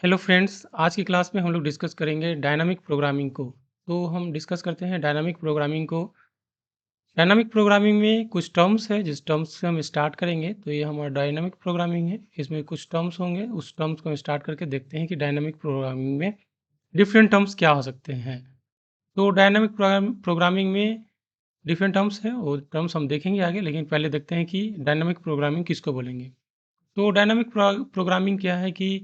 Hello friends, आज की class में हम लोग डिस्कस करेंगे डायनामिक प्रोग्रामिंग को। तो हम डिस्कस करते हैं डायनामिक प्रोग्रामिंग को। डायनामिक प्रोग्रामिंग में कुछ टर्म्स है, जिस टर्म्स से हम स्टार्ट करेंगे तो ये हमारा डायनामिक प्रोग्रामिंग है। इसमें कुछ टर्म्स होंगे, उस टर्म्स को हम स्टार्ट करके देखते हैं कि डायनामिक प्रोग्रामिंग में डिफरेंट टर्म्स क्या हो सकते हैं। तो डायनामिक प्रोग्रामिंग में डिफरेंट टर्म्स हैं, वो टर्म्स हम देखेंगे आगे, लेकिन पहले देखते हैं कि डायनामिक प्रोग्रामिंग किसको बोलेंगे। तो डायनामिक प्रोग्रामिंग क्या है कि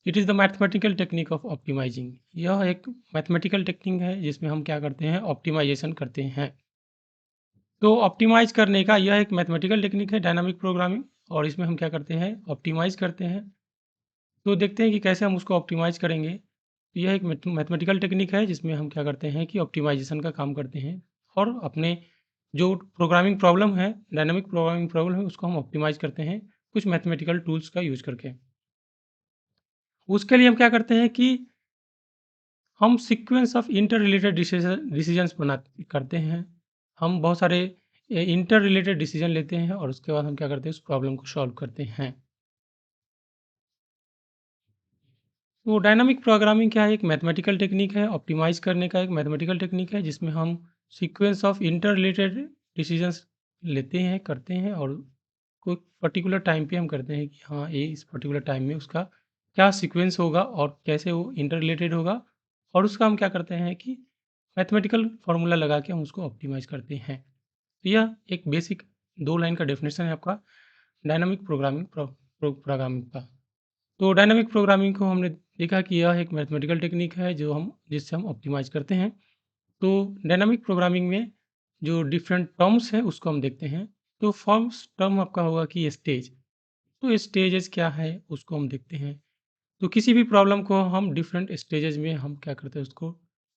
it is the mathematical technique of optimising. यह एक मैथमेटिकल टेक्निक है जिसमें हम क्या करते हैं, ऑप्टिमाइजेशन करते हैं। तो ऑप्टिमाइज करने का यह एक मैथमेटिकल टेक्निक है डायनामिक प्रोग्रामिंग, और इसमें हम क्या करते हैं, ऑप्टिमाइज करते हैं। तो देखते हैं कि कैसे हम उसको ऑप्टिमाइज करेंगे। तो यह एक मैथमेटिकल टेक्निक है जिसमें हम क्या करते हैं कि ऑप्टिमाइजेशन का काम करते हैं, और अपने जो प्रोग्रामिंग प्रॉब्लम है, डायनामिक प्रोग्रामिंग प्रॉब्लम है, उसको हम ऑप्टिमाइज करते हैं कुछ मैथमेटिकल टूल्स का यूज करके। उसके लिए हम क्या करते हैं कि हम sequence of inter related decisions बना करते हैं। हम बहुत सारे इंटर रिलेटेड डिसीजन लेते हैं, और उसके बाद हम क्या करते हैं, उस प्रॉब्लम को सॉल्व करते हैं। तो डायनामिक प्रोग्रामिंग क्या है, एक मैथमेटिकल टेक्निक है, ऑप्टिमाइज करने का एक मैथमेटिकल टेक्निक है, जिसमें हम sequence of inter related decisions लेते हैं, करते हैं, और कोई पर्टिकुलर टाइम पे हम करते हैं कि हाँ, ये इस पर्टिकुलर टाइम में उसका क्या सीक्वेंस होगा और कैसे वो इंटर रिलेटेड होगा, और उसका हम क्या करते हैं कि मैथमेटिकल फार्मूला लगा के हम उसको ऑप्टिमाइज करते हैं। तो यह एक बेसिक 2 लाइन का डेफिनेशन है आपका डायनामिक प्रोग्रामिंग का। तो डायनामिक प्रोग्रामिंग को हमने देखा कि यह एक मैथमेटिकल टेक्निक है जो हम जिससे हम ऑप्टिमाइज करते हैं। तो डायनामिक प्रोग्रामिंग में जो डिफरेंट टर्म्स हैं उसको हम देखते हैं। तो फर्स्ट टर्म आपका होगा कि स्टेज। तो स्टेजेस क्या है उसको हम देखते हैं। तो किसी भी प्रॉब्लम को हम डिफरेंट स्टेजेस में हम क्या करते हैं, उसको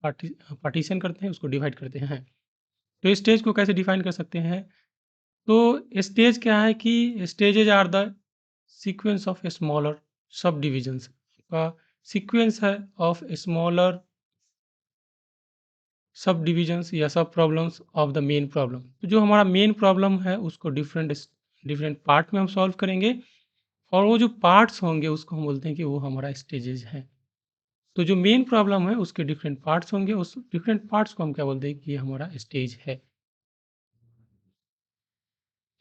पार्टीशन करते हैं, उसको डिवाइड करते हैं। तो स्टेज को कैसे डिफाइन कर सकते हैं। तो स्टेज क्या है कि stages are the sequence of smaller subdivisions का सीक्वेंस है ऑफ स्मॉलर सब डिविजन्स या subproblems of the main problem. तो जो हमारा मेन प्रॉब्लम है उसको डिफरेंट डिफरेंट पार्ट में हम सॉल्व करेंगे, और वो जो पार्ट्स होंगे उसको हम बोलते हैं कि वो हमारा स्टेजेज है। तो जो मेन प्रॉब्लम है उसके डिफरेंट पार्ट्स होंगे, उस डिफरेंट पार्ट्स को हम क्या बोलते हैं कि ये हमारा स्टेज है।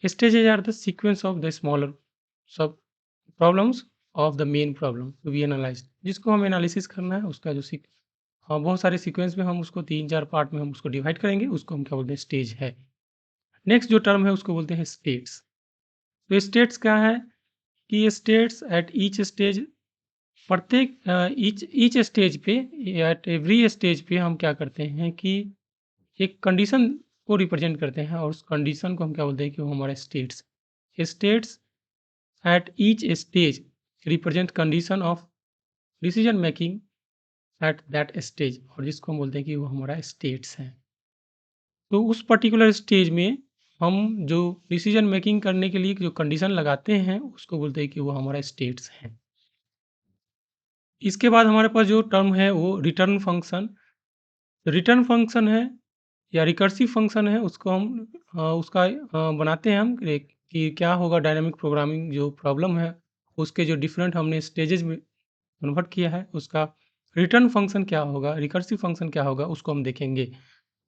Stages are the sequence of the smaller sub problems of the main problem to be analyzed। जिसको हम एनालिसिस करना है उसका जो हाँ, बहुत सारे सीक्वेंस में हम उसको 3-4 पार्ट में हम उसको डिवाइड करेंगे, उसको हम क्या बोलते हैं, स्टेज है। नेक्स्ट जो टर्म है उसको बोलते हैं स्टेट्स। तो स्टेट्स क्या है कि स्टेट्स एट ईच स्टेज, प्रत्येक ईच ईच स्टेज पे, एट एवरी स्टेज पे हम क्या करते हैं कि एक कंडीशन को रिप्रेजेंट करते हैं, और उस कंडीशन को हम क्या बोलते हैं कि वो हमारा states. States at each stage represent condition of decision making at that stage, और जिसको हम बोलते हैं कि वो हमारा स्टेट्स है। तो उस पर्टिकुलर स्टेज में हम जो डिसीजन मेकिंग करने के लिए जो कंडीशन लगाते हैं उसको बोलते हैं कि वो हमारा स्टेट्स हैं। इसके बाद हमारे पास जो टर्म है वो रिटर्न फंक्शन। रिटर्न फंक्शन है या रिकर्सिव फंक्शन है, उसको हम उसका बनाते हैं हम कि क्या होगा डायनामिक प्रोग्रामिंग जो प्रॉब्लम है उसके जो डिफरेंट हमने स्टेजेस में कन्वर्ट किया है, उसका रिटर्न फंक्शन क्या होगा, रिकर्सिव फंक्शन क्या होगा, उसको हम देखेंगे।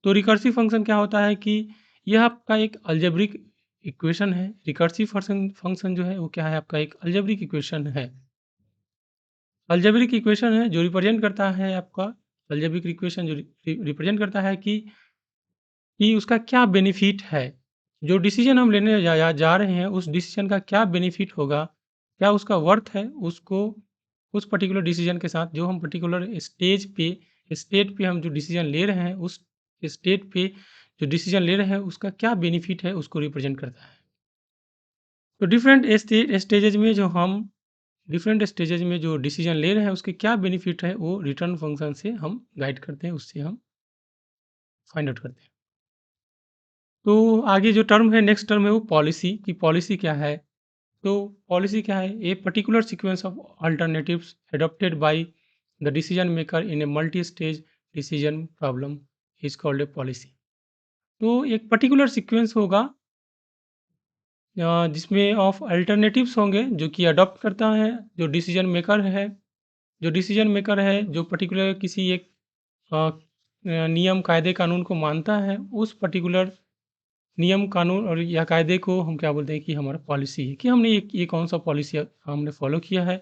तो रिकर्सिव फंक्शन क्या होता है कि यह आपका एक अलजेब्रिक इक्वेशन है। रिकर्सिव फंक्शन जो है वो क्या है, आपका एक अलजेब्रिक इक्वेशन है। अलजेब्रिक इक्वेशन है जो रिप्रेजेंट करता है आपका, अलजेब्रिक इक्वेशन जो रिप्रेजेंट करता है कि उसका क्या बेनिफिट है। जो डिसीजन हम लेने जा रहे हैं उस डिसीजन का क्या बेनिफिट होगा, क्या उसका वर्थ है, उसको उस पर्टिकुलर डिसीजन के साथ जो हम पर्टिकुलर स्टेट पे हम जो डिसीजन ले रहे हैं, उस स्टेट पे जो डिसीजन ले रहे हैं उसका क्या बेनिफिट है, उसको रिप्रेजेंट करता है। तो डिफरेंट स्टेजेज में जो हम डिफरेंट स्टेजेज में जो डिसीजन ले रहे हैं उसके क्या बेनिफिट है, वो रिटर्न फंक्शन से हम गाइड करते हैं, उससे हम फाइंड आउट करते हैं। तो आगे जो टर्म है, नेक्स्ट टर्म है वो पॉलिसी। की पॉलिसी क्या है। तो पॉलिसी क्या है, a particular sequence of alternatives adopted by the decision maker in a multi stage decision problem is called a policy. तो एक पर्टिकुलर सीक्वेंस होगा जिसमें ऑफ अल्टरनेटिव्स होंगे जो कि अडॉप्ट करता है जो डिसीजन मेकर है जो डिसीजन मेकर है, जो पर्टिकुलर किसी एक नियम, कायदे, कानून को मानता है, उस पर्टिकुलर नियम, कानून और या कायदे को हम क्या बोलते हैं कि हमारा पॉलिसी है, कि हमने ये कौन-सा पॉलिसी हमने फॉलो किया है।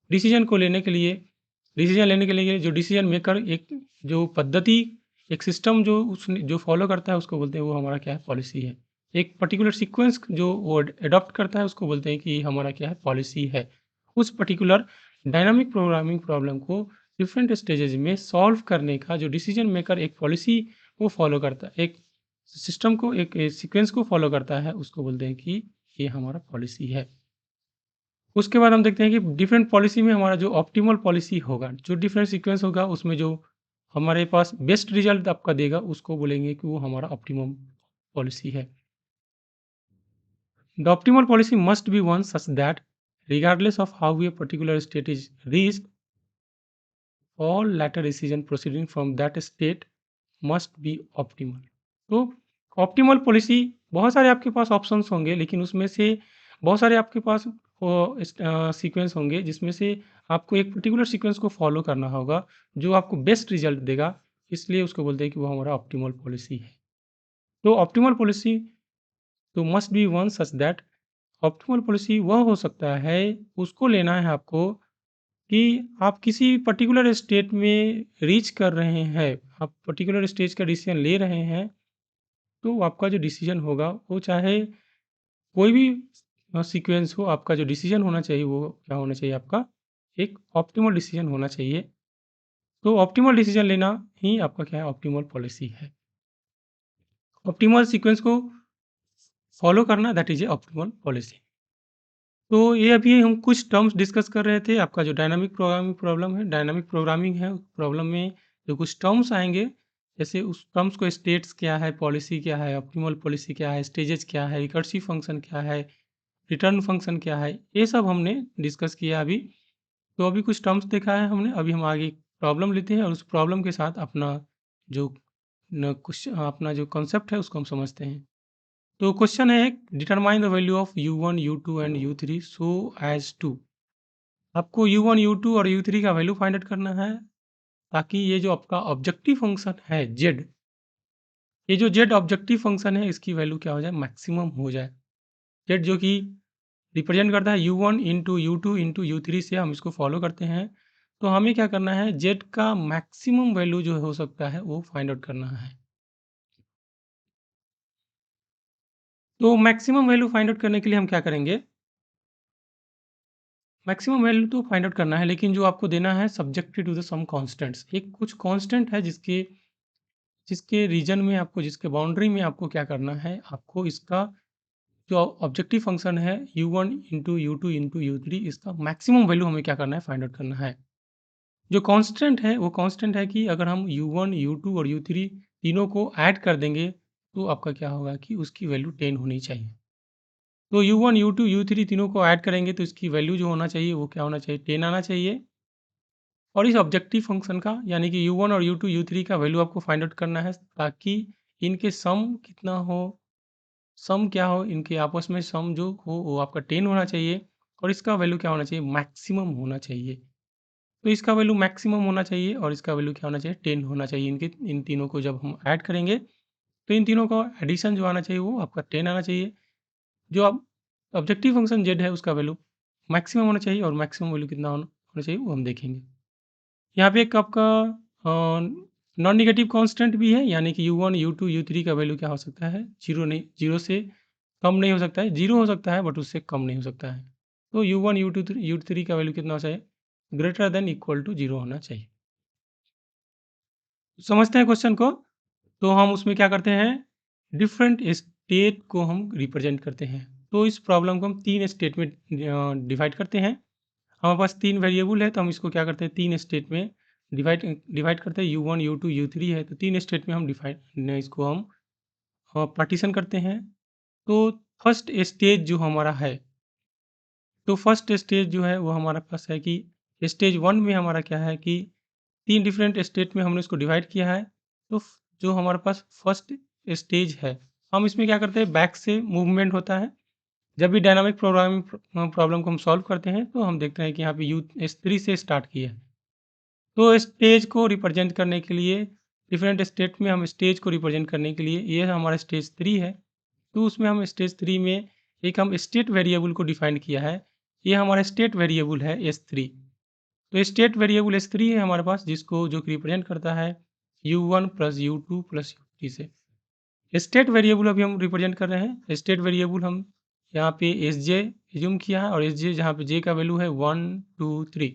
डिसीजन को लेने के लिए डिसीजन लेने के लिए जो डिसीजन मेकर एक जो पद्धति, एक सिस्टम जो उसने जो फॉलो करता है, उसको बोलते हैं वो हमारा क्या है, पॉलिसी है। एक पर्टिकुलर सीक्वेंस जो वो एडॉप्ट करता है, उसको बोलते हैं कि हमारा क्या है, पॉलिसी है। उस पर्टिकुलर डायनामिक प्रोग्रामिंग प्रॉब्लम को डिफरेंट स्टेजेज में सॉल्व करने का जो डिसीजन मेकर एक पॉलिसी को फॉलो करता है, एक सिस्टम को, एक सीक्वेंस को फॉलो करता है, उसको बोलते हैं कि ये हमारा पॉलिसी है। उसके बाद हम देखते हैं कि डिफरेंट पॉलिसी में हमारा जो ऑप्टिमल पॉलिसी होगा, जो डिफरेंट सीक्वेंस होगा, उसमें जो हमारे पास बेस्ट रिजल्ट आपका देगा, उसको बोलेंगे कि वो हमारा ऑप्टिमम पॉलिसी है। The optimal policy must be one such that regardless of how a particular state is reached, all later decision proceeding from that state must be optimal। तो ऑप्टिमल पॉलिसी, बहुत सारे आपके पास ऑप्शंस होंगे, लेकिन उसमें से बहुत सारे आपके पास सीक्वेंस होंगे, जिसमें से आपको एक पर्टिकुलर सीक्वेंस को फॉलो करना होगा, जो आपको बेस्ट रिजल्ट देगा, इसलिए उसको बोलते हैं कि वो हमारा ऑप्टिमल पॉलिसी है। तो ऑप्टिमल पॉलिसी तो must be one such that, optimal policy वह हो सकता है, उसको लेना है आपको कि आप किसी पर्टिकुलर स्टेट में रीच कर रहे हैं, आप पर्टिकुलर स्टेज का डिसीजन ले रहे हैं, तो आपका जो डिसीजन होगा, वो चाहे कोई भी सीक्वेंस हो, आपका जो डिसीजन होना चाहिए, वो क्या होना चाहिए, आपका एक ऑप्टिमल डिसीजन होना चाहिए। तो ऑप्टिमल डिसीजन लेना ही आपका क्या है, ऑप्टिमल पॉलिसी है। ऑप्टिमल सीक्वेंस को फॉलो करना, that is a optimal policy. तो ये अभी हम कुछ टर्म्स डिस्कस कर रहे थे। आपका जो डायनामिक प्रोग्रामिंग प्रॉब्लम है, डायनामिक प्रोग्रामिंग है, प्रॉब्लम में जो कुछ टर्म्स आएँगे, जैसे उस टर्म्स को स्टेट्स क्या है, पॉलिसी क्या है, ऑप्टिमल पॉलिसी क्या है, स्टेजेस क्या है, रिकर्सिव फंक्शन क्या है, रिटर्न फंक्शन क्या है, ये सब हमने डिस्कस किया अभी। तो अभी कुछ टर्म्स देखा है हमने, अभी हम आगे प्रॉब्लम लेते हैं और उस प्रॉब्लम के साथ अपना जो अपना जो कॉन्सेप्ट है, उसको हम समझते हैं। तो क्वेश्चन है, determine the value of u1, u2 and u3 so as to. आपको u1, u2 और u3 का वैल्यू फाइंड आउट करना है, ताकि ये जो आपका ऑब्जेक्टिव फंक्शन है z, ये जो z ऑब्जेक्टिव फंक्शन है, इसकी वैल्यू क्या हो जाए, मैक्सिमम हो जाए। z जो कि रिप्रेजेंट करता है u1 into u2 into u3 से हम इसको फॉलो करते हैं। तो हमें क्या करना है, z का मैक्सिमम वैल्यू जो हो सकता है, वो फाइंड आउट करना है। तो मैक्सिमम वैल्यू फाइंड आउट करने के लिए हम क्या करेंगे, maximum value to find out करना है, लेकिन जो आपको देना है subjected to the some constants, एक कुछ कांस्टेंट है जिसके जिसके रीजन में आपको, जिसके बाउंड्री में आपको क्या करना है, आपको इसका जो ऑब्जेक्टिव फंक्शन है u1 into you two into you three, इसका मैक्सिमम वैल्यू हमें क्या करना है, फाइंड आउट करना है। जो कांस्टेंट है, वो कांस्टेंट है कि अगर हम u1, u2 और u3 तीनों को ऐड कर देंगे, तो आपका क्या होगा कि उसकी वैल्यू 10 होनी चाहिए। तो u1, u2, u3 तीनों को ऐड करेंगे, तो इसकी वैल्यू जो होना चाहिए, वो क्या होना चाहिए, 10 आना चाहिए। और इस ऑब्जेक्टिव फंक्शन का, यानी कि u1 और u2, u3 का वैल्यू आपको फाइंड आउट करना है, ताकि इनके सम कितना हो, सम क्या हो, इनके आपस में सम जो हो वो आपका 10 होना चाहिए, और इसका वैल्यू क्या होना चाहिए, मैक्सिमम होना चाहिए। तो इसका वैल्यू मैक्सिमम होना चाहिए और इसका वैल्यू क्या होना चाहिए, 10 होना चाहिए। इनके इन तीनों को जब हम ऐड करेंगे, तो इन तीनों का एडिशन जो आना चाहिए, वो आपका 10 आना चाहिए। जो अब ऑब्जेक्टिव फंक्शन z है, उसका वैल्यू मैक्सिमम होना चाहिए, और मैक्सिमम वैल्यू कितना होना चाहिए, वो हम देखेंगे। यहाँ पे एक आपका नॉन नेगेटिव कांस्टेंट भी है, यानी कि u1, u2, u3 का वैल्यू क्या हो सकता है, जीरो नहीं, जीरो से कम नहीं हो सकता है, जीरो हो सकता है बट उससे कम नहीं हो सकता है। तो u1, u2, u3 का वैल्यू कितना होना चाहिए, greater than equal to zero होना चाहिए। समझते हैं क्वेश्चन को। तो हम उसमें क्या करते हैं, डिफरेंट स्टेट को हम रिप्रेजेंट करते हैं। तो इस प्रॉब्लम को हम तीन स्टेट में डिवाइड करते हैं। हमारे पास तीन वेरिएबल है, तो हम इसको क्या करते हैं, तीन स्टेट में डिवाइड डिवाइड करते हैं। u1, u2, u3 है, तो तीन स्टेट में हम इसको हम पार्टीशन करते हैं। तो फर्स्ट स्टेज जो हमारा है, तो फर्स्ट स्टेज जो है वो हमारे पास है कि स्टेज वन में हमारा क्या है कि तीन डिफरेंट स्टेट में हमने इसको डिवाइड किया है। तो जो हमारे पास फर्स्ट स्टेज है, हम इसमें क्या करते हैं, बैक से मूवमेंट होता है। जब भी डायनामिक प्रोग्रामिंग प्रॉब्लम को हम सॉल्व करते हैं, तो हम देखते हैं कि यहाँ पे यू S3 से स्टार्ट किया है। तो स्टेज को रिप्रेजेंट करने के लिए डिफरेंट स्टेट में हम स्टेज को रिप्रेजेंट करने के लिए ये हमारा स्टेज 3 है। तो उसमें हम स्टेज 3 में एक हम स्टेट वेरिएबल को डिफाइन किया है। ये हमारा स्टेट वेरिएबल है S3। तो स्टेट वेरिएबल S3 है हमारे पास, जिसको जो रिप्रेजेंट करता है U1 plus U2 plus U3 से। स्टेट वेरिएबल अभी हम रिप्रेजेंट कर रहे हैं। स्टेट वेरिएबल हम यहाँ पे एस जे एज्यूम किया है, और एस जे जहाँ पे जे का वैल्यू है 1 2 3।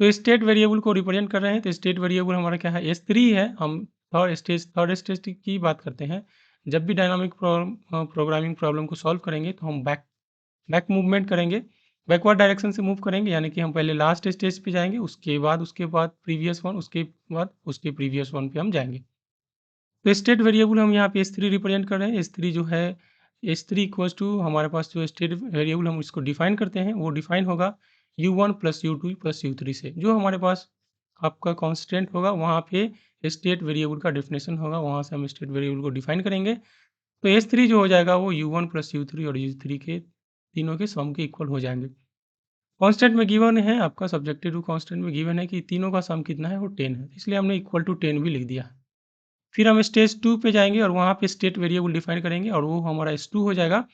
तो स्टेट वेरिएबल को रिप्रेजेंट कर रहे हैं, तो स्टेट वेरिएबल हमारा क्या है, S3 है। हम थर्ड स्टेज की बात करते हैं। जब भी डायनामिक प्रोग्रामिंग प्रॉब्लम को सॉल्व करेंगे तो हम बैक मूवमेंट करेंगे, बैकवर्ड डायरेक्शन से मूव करेंगे, यानी कि हम पहले लास्ट स्टेज पे जाएंगे, उसके बाद प्रीवियस वन, उसके बाद उसके प्रीवियस वन पे हम जाएंगे। तो स्टेट वेरिएबल हम यहाँ पे S3 रिप्रेजेंट कर रहे हैं। S3 जो है, S3 इक्वल्स टू हमारे पास जो स्टेट वेरिएबल हम इसको डिफाइन करते हैं, वो डिफाइन होगा U1 plus U2 plus U3 से। जो हमारे पास आपका कॉन्स्टेंट होगा, वहाँ पे स्टेट वेरिएबल का डेफिनेशन होगा, वहाँ से हम स्टेट वेरिएबल को डिफाइन करेंगे। तो S3 जो हो जाएगा वो U1 प्लस U3 और U3 के तीनों के सम के इक्वल हो जाएंगे। कांस्टेंट में गिवन है, आपका सब्जेक्टिव टू कांस्टेंट में गिवन है कि तीनों का सम कितना है, वो 10 है, इसलिए हमने इक्वल टू 10 भी लिख दिया है। फिर हम स्टेज 2 पे जाएंगे और वहाँ पे स्टेट वेरिएबल डिफाइन करेंगे, और वो हमारा S2 हो जाएगा।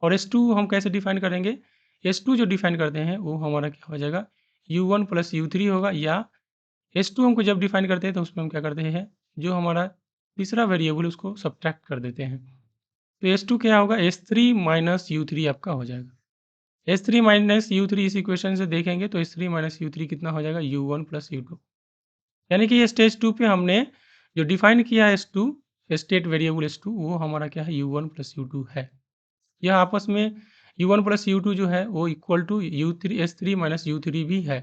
और S2 हम कैसे डिफाइन करेंगे, S2 जो डिफाइन करते हैं वो हमारा क्या हो जाएगा, U1 प्लस U3 होगा। या S2 हमको जब डिफाइन करते हैं तो उसमें हम क्या करते हैं, जो हमारा तीसरा वेरिएबल उसको सब्ट्रैक्ट कर देते हैं। तो S2 क्या होगा, S3 माइनस U3 आपका हो जाएगा। S3 माइनस U3 इस इक्वेशन से देखेंगे तो S3 माइनस U3 कितना हो जाएगा, U1 प्लस U2। यानी कि ये स्टेज 2 पे हमने जो डिफाइन किया है S2, स्टेट वेरिएबल S2, वो हमारा क्या है, U1 प्लस U2 है। यह आपस में U1 प्लस U2 जो है वो equal to U3 S3 minus U3 भी है।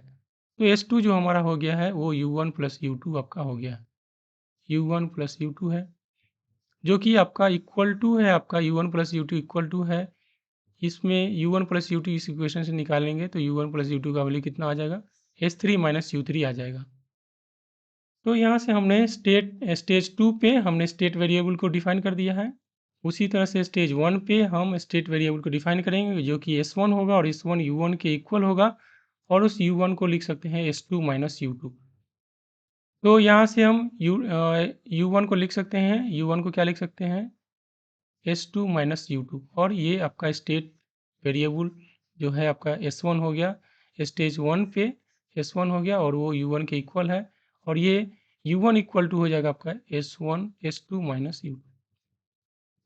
तो S2 जो हमारा हो गया है वो U1 प्लस U2 आपका हो गया है, U1 प्लस U2 है, जो कि आपका इक्वल टू है, आपका U1 plus U2 equal to है। इसमें U1 प्लस U2 इस इक्वेशन से निकालेंगे तो U1 प्लस U2 का वैल्यू कितना आ जाएगा, S3 माइनस U3 आ जाएगा। तो यहाँ से हमने स्टेज 2 पे हमने स्टेट वेरिएबल को डिफाइन कर दिया है। उसी तरह से स्टेज 1 पे हम स्टेट वेरिएबल को डिफाइन करेंगे, जो कि S1 होगा, और S1 U1 के इक्वल होगा, और उस U1 को लिख सकते हैं S2 माइनस U2। तो यहाँ से हम U1 को लिख सकते हैं, U1 को क्या लिख सकते हैं, S2 माइनस U2, और ये आपका स्टेट वेरिएबल जो है आपका S1 हो गया। स्टेज 1 पे S1 हो गया और वो U1 के इक्वल है, और ये U1 इक्वल टू हो जाएगा आपका S1 S2 माइनस U2।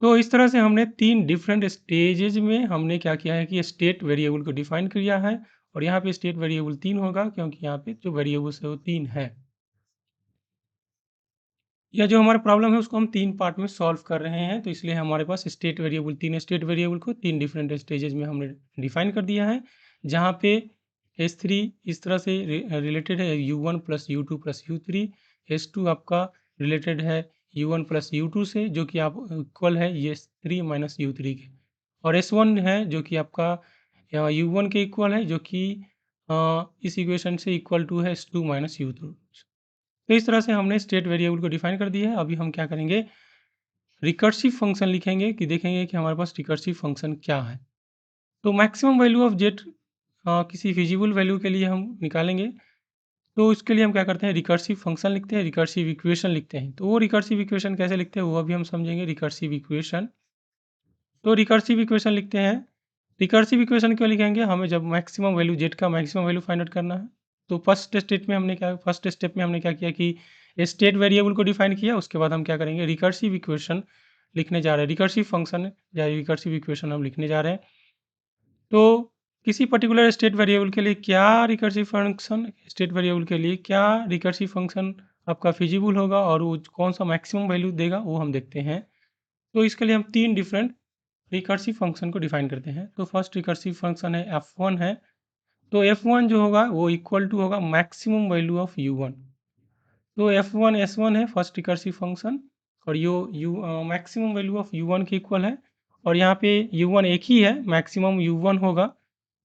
तो इस तरह से हमने 3 डिफरेंट स्टेजेज में हमने क्या किया है कि स्टेट वेरिएबल को डिफाइन किया है, और यहाँ पे स्टेट वेरिएबल 3 होगा, क्योंकि यहाँ पे जो वेरिएबल्स है वो 3 है। यह जो हमारा प्रॉब्लम है उसको हम 3 पार्ट में सॉल्व कर रहे हैं, तो इसलिए हमारे पास स्टेट वेरिएबल 3 स्टेट वेरिएबल को 3 डिफरेंट स्टेजेज में हमने डिफाइन कर दिया है। जहाँ पे S3 इस तरह से रिलेटेड है U1 plus U2 plus U3। S2 आपका रिलेटेड है U1 प्लस U2 से, जो कि आप इक्वल है S3 माइनस U3 के। और S1 है जो कि आपका U1 के इक्वल है, जो कि इस इक्वेशन से इक्वल टू है S2 माइनस U2। तो इस तरह से हमने स्टेट वेरिएबल को डिफाइन कर दिया है। अभी हम क्या करेंगे, रिकर्सिव फंक्शन लिखेंगे, कि देखेंगे कि हमारे पास रिकर्सिव फंक्शन क्या है। तो मैक्सिमम वैल्यू ऑफ जेड किसी फिजिबल वैल्यू के लिए हम निकालेंगे, तो उसके लिए हम क्या करते हैं, रिकर्सिव फंक्शन लिखते हैं, रिकर्सिव इक्वेशन लिखते हैं। तो वो रिकर्सिव इक्वेशन कैसे लिखते हैं वो अभी हम समझेंगे। रिकर्सिव इक्वेशन, तो रिकर्सिव इक्वेशन लिखते हैं। रिकर्सिव इक्वेशन क्यों लिखेंगे, हमें जब मैक्सिमम वैल्यू जेड का मैक्सिमम वैल्यू फाइंड आउट करना है। तो फर्स्ट स्टेप में हमने क्या किया कि स्टेट वेरिएबल को डिफाइन किया, उसके बाद हम क्या करेंगे, रिकर्सिव इक्वेशन लिखने जा रहे हैं, रिकर्सिव फंक्शन या रिकर्सिव इक्वेशन हम लिखने जा रहे हैं। तो किसी पर्टिकुलर स्टेट वेरिएबल के लिए क्या रिकर्सिव फंक्शन, स्टेट वेरिएबल के लिए क्या रिकर्सिव फंक्शन आपका फिजिबल होगा, और वो कौन सा मैक्सिमम वैल्यू देगा, वो हम देखते हैं। तो इसके लिए हम 3 डिफरेंट रिकर्सिव फंक्शन को डिफाइन करते हैं। तो फर्स्ट रिकर्सिव फंक्शन है F1 है। तो F1 जो होगा वो इक्वल टू होगा मैक्सिमम वैल्यू ऑफ U1। तो F1 S1 है फर्स्ट रिकर्सिव फंक्शन, और मैक्सिमम वैल्यू ऑफ U1 के इक्वल है। और यहाँ पे U1 एक ही है, मैक्सिमम U1 होगा,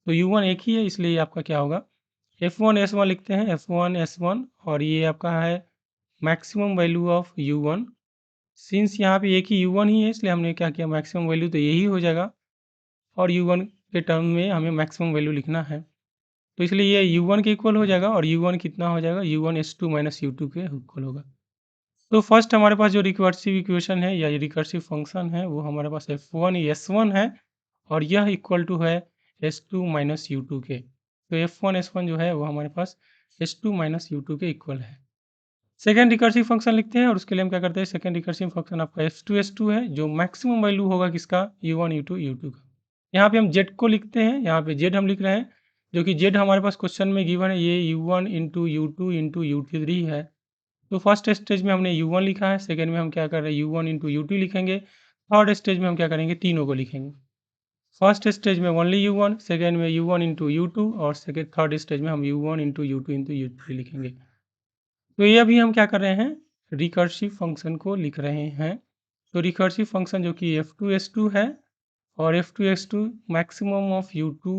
तो U1 एक ही है, इसलिए ये आपका क्या होगा, F1 S1 लिखते हैं, F1 S1, और ये आपका है maximum value of U1। Since यहाँ पे एक ही U1 ही है, इसलिए हमने क्या किया, मैक्सिमम वैल्यू तो यही हो जाएगा, और U1 के टर्म में हमें मैक्सिमम वैल्यू लिखना है। तो इसलिए ये u1 के इक्वल हो जाएगा और u1 कितना हो जाएगा, u1 s2 माइनस u2 के इक्वल होगा। तो फर्स्ट हमारे पास जो रिकर्सिव इक्वेशन है या रिकर्सिव फंक्शन है वो हमारे पास f1 s1 है और यह इक्वल टू है s2 माइनस u2 के। तो f1 s1 जो है वो हमारे पास s2 माइनस u2 के इक्वल है। सेकेंड रिकर्सिव फंक्शन लिखते हैं और उसके लिए हम क्या करते हैं, सेकेंड रिकर्सिव फंक्शन आपका s2 है जो मैक्सिमम वैल्यू होगा किसका, u1 u2 u2 का। यहाँ पे हम z को लिखते हैं, यहाँ पे z हम लिख रहे हैं जो कि z हमारे पास क्वेश्चन में गिवन है, ये u1 into u2 into u3 है। तो फर्स्ट स्टेज में हमने u1 लिखा है, सेकेंड में हम क्या कर रहे हैं u1 इंटू u2 लिखेंगे, थर्ड स्टेज में हम क्या करेंगे, तीनों को लिखेंगे। फर्स्ट स्टेज में ओनली u1, सेकेंड में u1 इंटू u2 और सेकेंड थर्ड स्टेज में हम u1 into u2 into u3 लिखेंगे। तो ये अभी हम क्या कर रहे हैं, रिकर्सिव फंक्शन को लिख रहे हैं। तो रिकर्सिव फंक्शन जो कि f2 s2 है और f2 s2 maximum of u2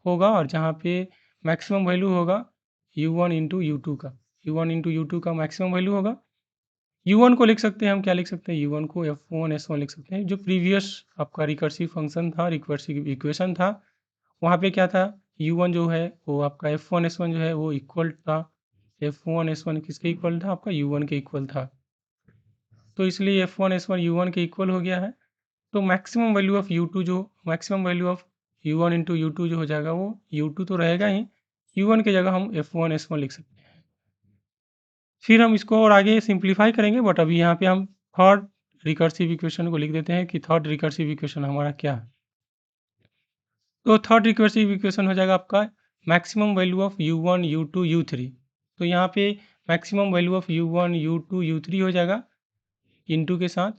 होगा और जहाँ पे मैक्सिमम वैल्यू होगा u1 इंटू u2 का, u1 इंटू u2 का मैक्सिमम वैल्यू होगा। u1 को लिख सकते हैं हम, क्या लिख सकते हैं, u1 को f1 s1 लिख सकते हैं। जो प्रीवियस आपका रिकर्सिव फंक्शन था, रिकर्सिव इक्वेशन था, वहाँ पे क्या था, u1 जो है वो आपका f1 s1 जो है वो इक्वल था, f1 s1 किसके इक्वल था, आपका u1 के इक्वल था। तो इसलिए f1 s1 u1 के इक्वल हो गया है। तो मैक्सिमम वैल्यू ऑफ u2 जो maximum value of u1 into u2 जो हो जाएगा वो u2 तो रहेगा ही, u1 की जगह हम f1 s1 लिख सकते हैं। फिर हम इसको और आगे सिंप्लीफाई करेंगे, बट अभी यहाँ पे हम थर्ड रिकर्सिव इक्वेशन को लिख देते हैं कि थर्ड रिकर्सिव इक्वेशन हमारा क्या है। तो थर्ड रिकर्सिव इक्वेशन हो जाएगा आपका maximum value of u1 u2 u3। तो यहाँ पे maximum value of u1 u2 u3 हो जाएगा इंटू के साथ।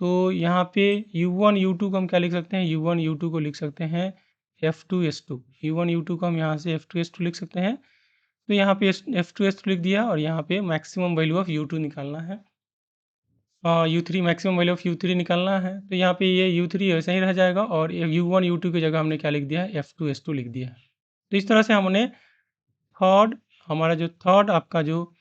तो यहाँ पे u1 u2 को हम क्या लिख सकते हैं, u1 u2 को लिख सकते हैं f2 s2, u1 u2 को हम यहाँ से f2 s2 लिख सकते हैं। तो यहाँ पे f2 s2 लिख दिया और यहाँ पे मैक्सिमम वैल्यू ऑफ u2 निकालना है, u3 maximum value of u3 निकालना है। तो यहाँ पे ये u3 ऐसा ही रह जाएगा और u1 u2 की जगह हमने क्या लिख दिया है, f2 s2 लिख दिया है। तो इस तरह से हमने थर्ड हमारा जो थर्ड आपका जो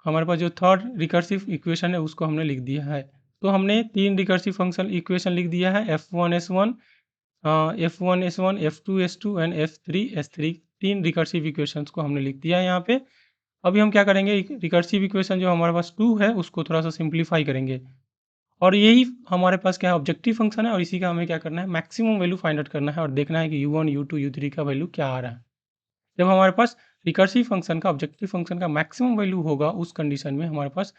हमारे पास जो थर्ड रिकर्सिव इक्वेशन है उसको हमने लिख दिया है। तो हमने तीन रिकर्सिव फंक्शन इक्वेशन लिख दिया है, f1 s1 f1 s1 f2 s2 and f3 s3, तीन रिकर्सिव इक्वेशंस को हमने लिख दिया है यहाँ पे। अभी हम क्या करेंगे, रिकर्सिव इक्वेशन जो हमारे पास 2 है उसको थोड़ा सा सिंप्लीफाई करेंगे और यही हमारे पास क्या है, ऑब्जेक्टिव फंक्शन है और इसी का हमें क्या करना है, मैक्सिमम वैल्यू फाइंड आउट करना है और देखना है कि u1 u2 u3 का वैल्यू क्या आ रहा है। जब हमारे पास रिकर्सिव फंक्शन का ऑब्जेक्टिव फंक्शन का मैक्सिमम वैल्यू होगा उस कंडीशन में हमारे पास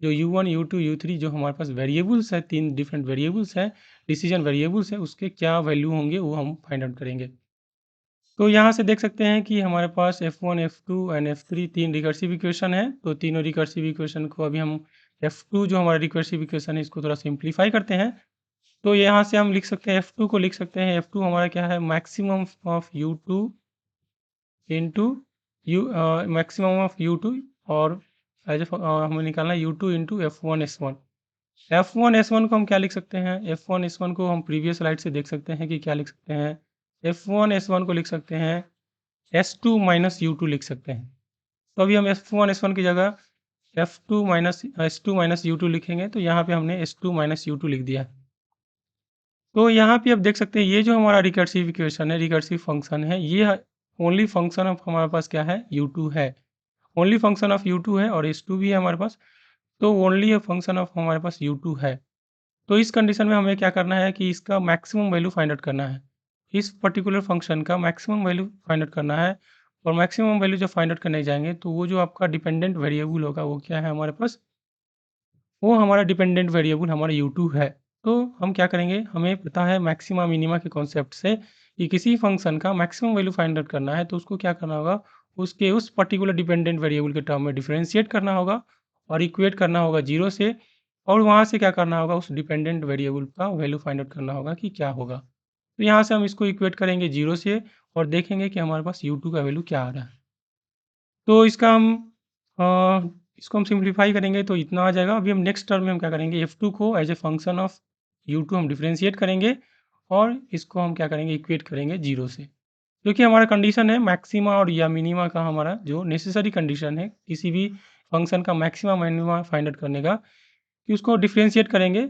जो u1 u2 u3 जो हमारे पास वेरिएबल्स है, तीन डिफरेंट वेरिएबल्स हैं, डिसीजन वेरिएबल्स है, उसके क्या वैल्यू होंगे वो हम फाइंड आउट करेंगे। तो यहाँ से देख सकते हैं कि हमारे पास f1 f2 एंड f3 तीन रिकर्सिव इक्वेशन है। तो तीनों रिकर्सिव इक्वेशन को अभी हम f2 जो हमारा रिकर्सिव इक्वेशन है इसको थोड़ा सिंप्लीफाई करते हैं। तो यहाँ से हम लिख सकते हैं f2 को लिख सकते हैं, f2 हमारा क्या है, maximum of u2 into maximum of u2 और हमें निकालना है u2 into f1 s1। f1 s1 को हम क्या लिख सकते हैं, f1 s1 को हम प्रीवियस स्लाइड से देख सकते हैं कि क्या लिख सकते हैं, f1 s1 को लिख सकते हैं s2 माइनस u2 लिख सकते हैं। तो अभी हम f1 s1 की जगह f2 minus s2 minus u2 लिखेंगे, तो यहाँ पे हमने s2 माइनस u2 लिख दिया। तो यहाँ पे आप देख सकते हैं ये जो हमारा रिकर्सिव इक्वेशन है, रिकर्सिव फंक्शन है, ये ओनली फंक्शन ऑफ हमारे पास क्या है, u2 है, ओनली फंक्शन ऑफ u2 है और s2 भी है हमारे पास। तो ओनली ए फंक्शन ऑफ हमारे पास u2 है। तो इस कंडीशन में हमें क्या करना है कि इसका मैक्सिमम वैल्यू फाइंड आउट करना है, इस पर्टिकुलर फंक्शन का मैक्सिमम वैल्यू फाइंड आउट करना है। और मैक्सिमम वैल्यू जब फाइंड आउट करने जाएंगे तो वो जो आपका डिपेंडेंट वेरिएबल होगा वो क्या है हमारे पास, वो हमारा डिपेंडेंट वेरिएबल हमारा u2 है। तो हम क्या करेंगे, हमें पता है मैक्सिमा मिनिमा के कॉन्सेप्ट से कि किसी फंक्शन का मैक्सिमम वैल्यू फाइंड आउट करना है तो उसको क्या करना होगा, उसके उस पर्टिकुलर डिपेंडेंट वेरिएबल के टर्म में डिफरेंशिएट करना होगा और इक्वेट करना होगा 0 से, और वहाँ से क्या करना होगा, उस डिपेंडेंट वेरिएबल का वैल्यू फाइंड आउट करना होगा कि क्या होगा। तो यहाँ से हम इसको इक्वेट करेंगे 0 से और देखेंगे कि हमारे पास u2 का वैल्यू क्या आ रहा है। तो इसको हम सिंप्लीफाई करेंगे तो इतना आ जाएगा। अभी हम नेक्स्ट टर्म में हम क्या करेंगे, f2 को as a function of u2 हम डिफरेंशिएट करेंगे और इसको हम क्या करेंगे, इक्वेट करेंगे 0 से, क्योंकि हमारा कंडीशन है मैक्सिमा और या मिनिमा का, हमारा जो नेसेसरी कंडीशन है किसी भी फंक्शन का मैक्सिमा मिनिमा फाइंड आउट करने का, कि उसको डिफरेंशिएट करेंगे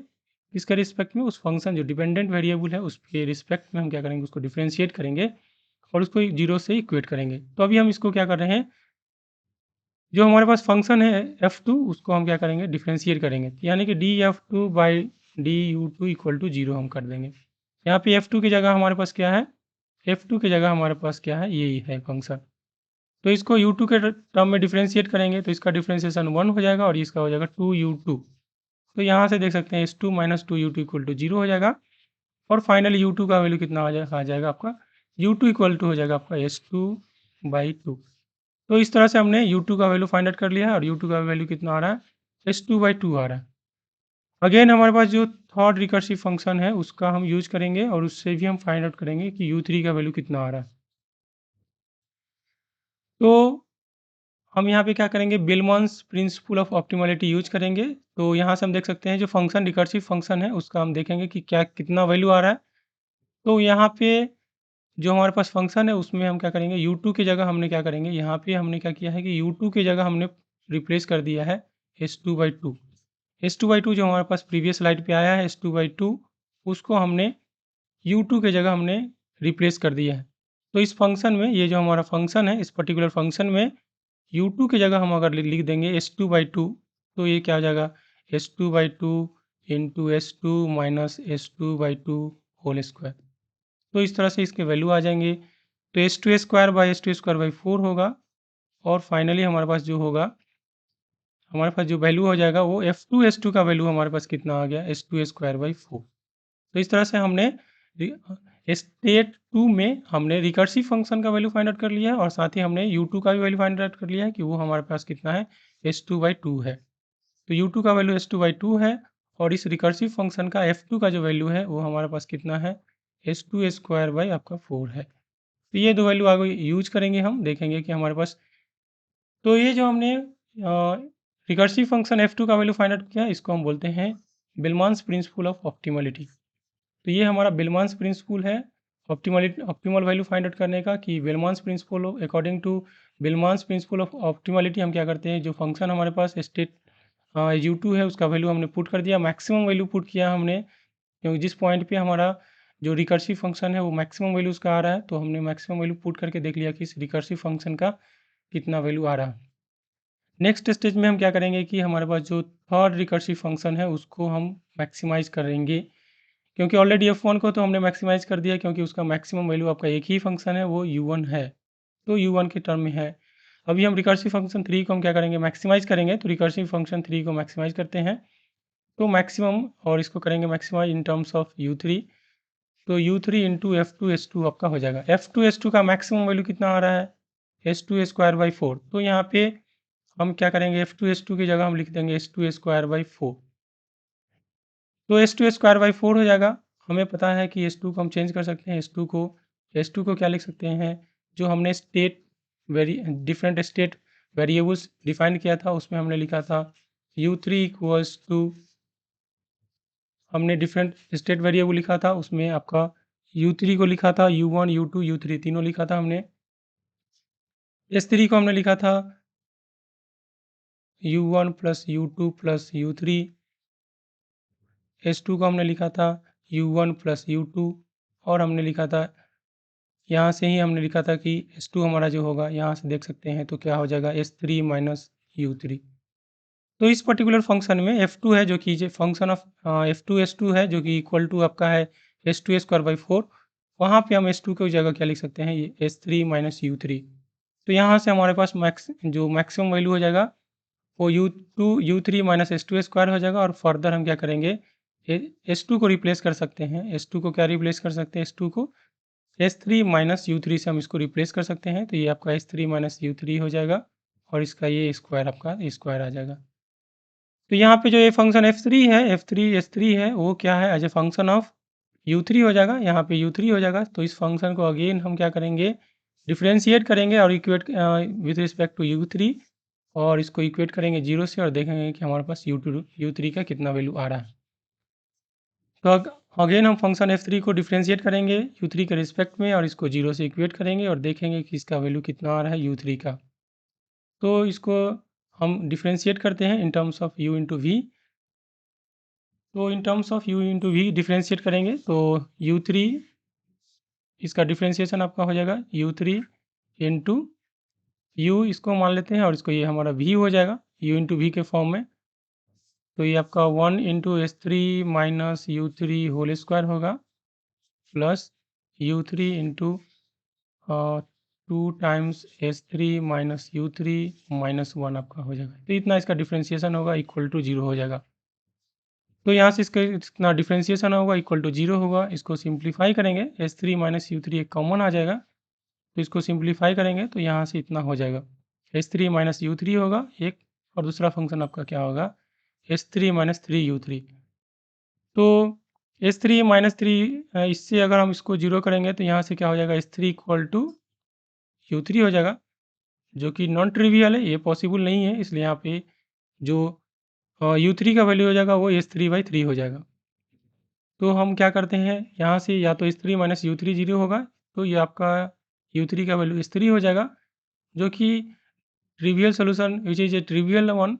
इसके रिस्पेक्ट में, उस फंक्शन जो डिपेंडेंट वेरिएबल है उसके रिस्पेक्ट में हम क्या करेंगे, उसको डिफरेंशिएट करेंगे और उसको 0 से इक्वेट करेंगे। तो अभी हम इसको क्या कर रहे हैं, जो हमारे पास फंक्शन है f2 उसको हम क्या करेंगे, डिफरेंशिएट करेंगे, यानी कि df2 by du2 equal to 0 हम कर देंगे। यहाँ पे f2 की जगह हमारे पास क्या है, f2 की जगह हमारे पास क्या है, ये है फंक्शन। तो इसको u2 के टर्म में डिफरेंशिएट करेंगे तो इसका डिफरेंशिएशन 1 हो जाएगा और इसका हो जाएगा 2u2। तो यहाँ से देख सकते हैं s2 minus 2u2 equal to 0 हो जाएगा और फाइनली u2 का वैल्यू कितना आ जाएगा आपका, u2 इक्वल टू हो जाएगा आपका s2/2। तो इस तरह से हमने u2 का वैल्यू फाइंड आउट कर लिया है और u2 का वैल्यू कितना आ रहा है, s2/2 आ रहा है। अगेन हमारे पास जो थर्ड रिकर्सिव फंक्शन है उसका हम यूज करेंगे और उससे भी हम फाइंड आउट करेंगे कि u3 का वैल्यू कितना आ रहा है। तो हम यहाँ पे क्या करेंगे, बेलमॉन्स प्रिंसिपल ऑफ ऑप्टिमलिटी यूज करेंगे। तो यहाँ से हम देख सकते हैं जो फंक्शन रिकर्सिव फंक्शन है उसका हम देखेंगे कि क्या कितना वैल्यू आ रहा है। तो यहाँ पे जो हमारे पास फंक्शन है उसमें हम क्या करेंगे, u2 की जगह हमने क्या करेंगे, यहाँ पे हमने क्या किया है कि u2 की जगह हमने रिप्लेस कर दिया है s2/2। s2/2 जो हमारे पास प्रीवियस स्लाइड पे आया है s2/2, उसको हमने u2 की जगह हमने रिप्लेस कर दिया है। तो इस फंक्शन में, ये जो हमारा फंक्शन है, इस पर्टिकुलर फंक्शन में u2 की जगह हम अगर लिख देंगे s2/2, तो ये क्या हो जाएगा, s2/2 into s2 minus s2/2 whole square. तो इस तरह से इसके वैल्यू आ जाएंगे। तो s2² बाई 4 होगा और फाइनली हमारे पास जो होगा, हमारे पास जो वैल्यू हो जाएगा वो f2 का वैल्यू हमारे पास कितना आ गया, s2²/4। तो इस तरह से हमने स्टेट 2 में हमने रिकर्सिव फंक्शन का वैल्यू फाइंड आउट कर लिया है और साथ ही हमने u2 का भी वैल्यू फाइंड आउट कर लिया है कि वो हमारे पास कितना है, s2/2 है। तो u2 का वैल्यू s2/2 है और इस रिकर्सिव फंक्शन का f2 का जो वैल्यू है वो हमारे पास कितना है, s2² बाई 4 है। तो ये दो वैल्यू आगे यूज करेंगे, हम देखेंगे कि हमारे पास, तो ये जो हमने रिकर्सिव फंक्शन f2 का वैल्यू फाइंड आउट किया इसको हम बोलते हैं बेलमॉन्स प्रिंसिपल ऑफ ऑप्टिमलिटी। तो ये हमारा बेलमॉन्स प्रिंसिपल है ऑप्टिमल वैल्यू फाइंड आउट करने का, कि Bellman's principle according to Bellman's principle of optimality हम क्या करते हैं, जो फंक्शन हमारे पास स्टेट u2 है उसका वैल्यू हमने पुट कर दिया, मैक्सिमम वैल्यू पुट किया हमने, क्योंकि जिस पॉइंट पे हमारा जो रिकर्सिव फंक्शन है वो मैक्सिमम वैल्यू उसका आ रहा है, तो हमने मैक्सिमम वैल्यू पुट करके देख लिया कि इस रिकर्सिव फंक्शन का कितना वैल्यू आ रहा है। नेक्स्ट स्टेज में हम क्या करेंगे कि हमारे पास जो थर्ड रिकर्सिव फंक्शन है उसको हम मैक्सिमाइज़ करेंगे, क्योंकि ऑलरेडी f1 को तो हमने मैक्सिमाइज़ कर दिया, क्योंकि उसका मैक्सिमम वैल्यू आपका एक ही फंक्शन है वो u1 है, तो u1 के टर्म में है। अभी हम रिकर्सिव फंक्शन 3 को हम क्या करेंगे, मैक्सिमाइज़ करेंगे। तो रिकर्सिव फंक्शन 3 को मैक्सिमाइज़ करते हैं, तो मैक्सिमम और इसको करेंगे maximise in terms of u3। तो u3 इंटू f2 s2 आपका हो जाएगा। f2 s2 का मैक्सिमम वैल्यू कितना आ रहा है, s2² बाई 4। तो यहाँ पे हम क्या करेंगे, f2 s2 की जगह हम लिख देंगे s2² बाई 4। तो s2² बाई 4 हो जाएगा। हमें पता है कि s2 को हम चेंज कर सकते हैं, s2 को क्या लिख सकते हैं, जो हमने state different state variables define किया था उसमें हमने लिखा था u3 इक्वल्स टू, हमने डिफरेंट स्टेट वेरिएबल लिखा था उसमें आपका u3 को लिखा था u1 u2 u3 तीनों लिखा था हमने। s3 को हमने लिखा था u1 plus u2 plus u3। s2 को हमने लिखा था u1 प्लस u2 और हमने लिखा था, यहाँ से ही हमने लिखा था कि s2 हमारा जो होगा यहाँ से देख सकते हैं तो क्या हो जाएगा, s3 माइनस u3। तो इस पर्टिकुलर फंक्शन में f2 है जो कि फंक्शन ऑफ f2 s2 है जो कि इक्वल टू आपका है s2² बाई 4। वहाँ पे हम s2 की जगह क्या लिख सकते हैं, ये s3 माइनस u3। तो यहाँ से हमारे पास मैक्सिमम वैल्यू हो जाएगा वो u3 माइनस s2² हो जाएगा और फर्दर हम क्या करेंगे, s2 को रिप्लेस कर सकते हैं। s2 को क्या रिप्लेस कर सकते हैं, s2 को s3 माइनस u3 से हम इसको रिप्लेस कर सकते हैं। तो ये आपका s3 माइनस u3 हो जाएगा और इसका ये स्क्वायर आपका स्क्वायर आ जाएगा। तो यहाँ पे जो ये फंक्शन f3 है, f3 s3 है, वो क्या है, as a function of u3 हो जाएगा। यहाँ पे u3 हो जाएगा। तो इस फंक्शन को अगेन हम क्या करेंगे, डिफरेंशिएट करेंगे और equate with respect to u3 और इसको इक्वेट करेंगे 0 से और देखेंगे कि हमारे पास u3 का कितना वैल्यू आ रहा है। तो अगेन हम फंक्शन f3 को डिफरेंशिएट करेंगे u3 के रिस्पेक्ट में और इसको 0 से इक्वेट करेंगे और देखेंगे कि इसका वैल्यू कितना आ रहा है u3 का। तो इसको हम डिफरेंशिएट करते हैं in terms of u into v. तो in terms of u into v differentiate करेंगे तो u3 इसका डिफ्रेंशिएशन आपका हो जाएगा u3 इंटू यू, इसको मान लेते हैं, और इसको ये हमारा v हो जाएगा u इंटू वी के फॉर्म में। तो ये आपका 1 into S3 minus u3 whole square होगा, plus u3 into 2 times S3 minus u3 minus 1 आपका हो जाएगा। तो इतना इसका डिफ्रेंशिएशन होगा, इक्वल टू 0 हो जाएगा। तो यहाँ से इसका इतना डिफ्रेंशिएशन होगा, इक्वल टू 0 होगा। इसको सिंप्लीफाई करेंगे, S3 माइनस u3 एक कॉमन आ जाएगा, तो इसको सिंप्लीफाई करेंगे तो यहाँ से इतना हो जाएगा। S3 माइनस u3 होगा एक, और दूसरा फंक्शन आपका क्या होगा, S3 माइनस 3u3। तो S3 माइनस 3, इससे अगर हम इसको 0 करेंगे तो यहाँ से क्या हो जाएगा, S3 इक्वल टू u3 हो जाएगा, जो कि नॉन ट्रिवियल है, ये पॉसिबल नहीं है। इसलिए यहाँ पे जो u3 का वैल्यू हो जाएगा वो S3/3 हो जाएगा। तो हम क्या करते हैं, यहाँ से या तो S3 माइनस u3 0 होगा, तो ये आपका u3 का वैल्यू S3 हो जाएगा, जो कि trivial solution which is a trivial one.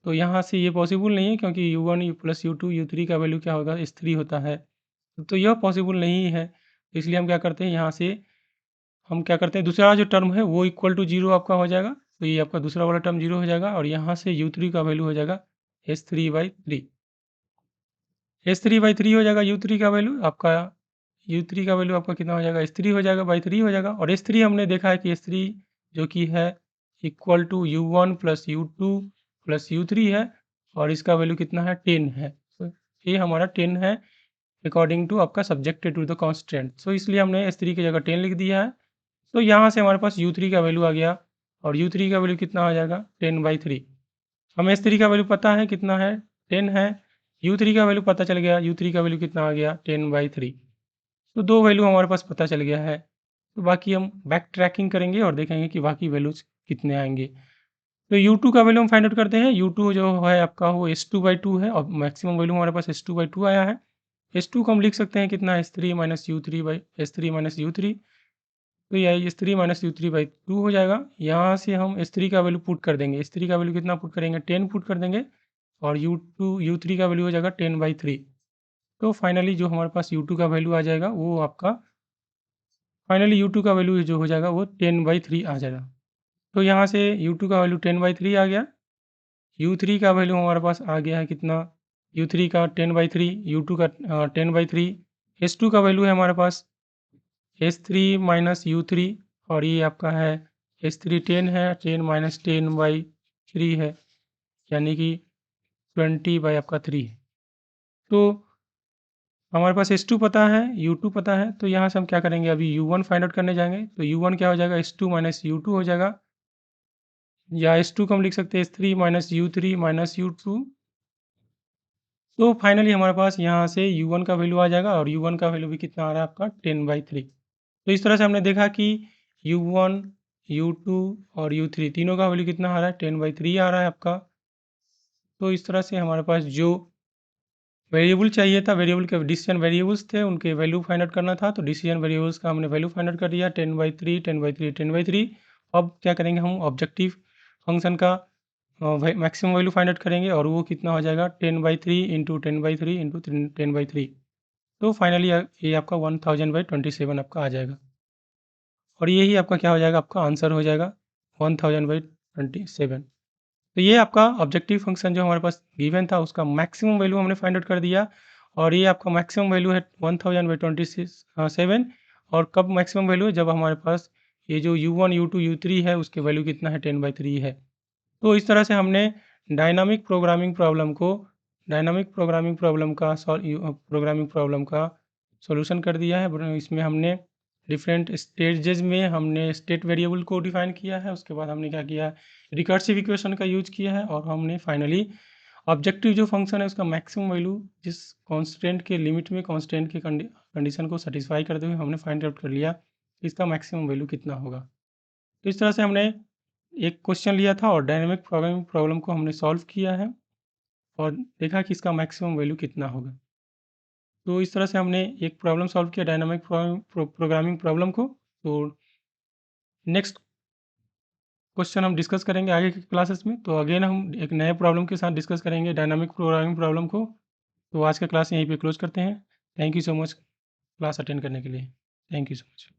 तो यहाँ से ये पॉसिबल नहीं है, क्योंकि u1 प्लस u2 u3 का वैल्यू क्या होगा, S3 होता है। तो यह पॉसिबल नहीं है, इसलिए हम क्या करते हैं, यहाँ से हम क्या करते हैं, दूसरा जो टर्म है वो इक्वल टू 0 आपका हो जाएगा। तो ये आपका दूसरा वाला टर्म 0 हो जाएगा, और यहाँ से u3 का वैल्यू हो जाएगा S3/3। S3/3 हो जाएगा u3 का वैल्यू आपका, u3 का वैल्यू आपका कितना हो जाएगा, S3 हो जाएगा, बाई 3 हो जाएगा। और S3 हमने देखा है कि S3 जो कि है equal to u1 plus u2 plus u3 है, और इसका वैल्यू कितना है, 10 है। तो ये हमारा 10 है अकॉर्डिंग टू आपका सब्जेक्टेड टू द कॉन्स्टेंट। सो इसलिए हमने S3 की जगह 10 लिख दिया है। तो यहाँ से हमारे पास u3 का वैल्यू आ गया, और u3 का वैल्यू कितना आ जाएगा, 10/3। हमें S3 का वैल्यू पता है कितना है, 10 है। u3 का वैल्यू पता चल गया, u3 का वैल्यू कितना आ गया, 10/3। तो दो वैल्यू हमारे पास पता चल गया है। तो बाकी हम बैक ट्रैकिंग करेंगे और देखेंगे कि बाकी वैल्यूज कितने आएंगे। तो u2 का वैल्यू हम फाइंड आउट करते हैं। u2 जो है आपका वो S2/2 है, और मैक्सिमम वैल्यू हमारे पास S2/2 आया है। S2 को हम लिख सकते हैं कितना, S3 माइनस u3। तो यह S3 माइनस u3/2 हो जाएगा। यहाँ से हम S3 का वैल्यू पुट कर देंगे। S3 का वैल्यू कितना पुट करेंगे, 10 पुट कर देंगे, और u3 का वैल्यू हो जाएगा 10/3। तो फाइनली जो हमारे पास u2 का वैल्यू आ जाएगा वो आपका, फाइनली u2 का वैल्यू जो हो जाएगा वो 10/3 आ जाएगा। तो यहाँ से u2 का वैल्यू 10/3 आ गया। u3 का वैल्यू हमारे पास आ गया है कितना, u3 का 10/3, u2 का 10/3। S2 का वैल्यू है हमारे पास S3 माइनस u3, और ये आपका है S3 10 है, 10 माइनस 10/3 है, यानी कि 20 आपका 3 है। तो हमारे पास S2 पता है, u2 पता है, तो यहाँ से हम क्या करेंगे, अभी u1 फाइंड आउट करने जाएंगे। तो u1 क्या हो जाएगा, S2 माइनस u2 हो जाएगा, या S2 को हम लिख सकते हैं S3 minus u3 minus u2। तो फाइनली हमारे पास यहाँ से u1 का वैल्यू आ जाएगा, और u1 का वैल्यू भी कितना आ रहा है आपका, 10/3। तो इस तरह से हमने देखा कि u1, u2 और u3 तीनों का वैल्यू कितना आ रहा है, 10/3 आ रहा है आपका। तो इस तरह से हमारे पास जो वेरिएबल चाहिए था, वेरिएबल के डिसीजन वेरिएबल्स थे, उनके वैल्यू फाइंड आउट करना था। तो डिसीजन वेरिएबल्स का हमने वैल्यू फाइंड आउट कर दिया, 10/3 10/3 10/3। अब क्या करेंगे, हम ऑब्जेक्टिव फंक्शन का मैक्सिमम वैल्यू फाइंड आउट करेंगे, और वो कितना हो जाएगा, 10/3 इंटू 10/3 इंटू 10/3। तो फाइनली ये आपका 1000/27 आपका आ जाएगा, और यही आपका क्या हो जाएगा, आपका आंसर हो जाएगा 1000/27। तो ये आपका ऑब्जेक्टिव फंक्शन जो हमारे पास गिवन था, उसका मैक्सिमम वैल्यू हमने फाइंड आउट कर दिया, और ये आपका मैक्सिमम वैल्यू है 1000/27। और कब मैक्सिमम वैल्यू है, जब हमारे पास ये जो u1 u2 u3 है उसके वैल्यू कितना है, 10/3 है। तो इस तरह से हमने डायनामिक प्रोग्रामिंग प्रॉब्लम का सॉल्यूशन कर दिया है। इसमें हमने डिफरेंट स्टेजेस में हमने स्टेट वेरिएबल को डिफाइन किया है, उसके बाद हमने क्या किया, रिकर्सिव इक्वेशन का यूज किया है, और हमने फाइनली ऑब्जेक्टिव जो फंक्शन है उसका मैक्सिमम वैल्यू जिस कांस्टेंट के लिमिट में कांस्टेंट के कंडीशन को सेटिस्फाई करते हुए हमने फाइंड आउट कर लिया इसका मैक्सिमम वैल्यू कितना होगा। तो इस तरह से हमने एक क्वेश्चन लिया था और डायनामिक प्रोग्रामिंग प्रॉब्लम को हमने सॉल्व किया है, और देखा कि इसका मैक्सिमम वैल्यू कितना होगा। तो इस तरह से हमने एक प्रॉब्लम सॉल्व किया, डायनामिक प्रोग्रामिंग प्रॉब्लम को। तो नेक्स्ट क्वेश्चन हम डिस्कस करेंगे आगे की क्लासेस में। तो अगेन हम एक नए प्रॉब्लम के साथ डिस्कस करेंगे डायनामिक प्रोग्रामिंग प्रॉब्लम को। तो आज का क्लास यहीं पे क्लोज करते हैं। Thank you so much class attend करने के लिए। Thank you so much.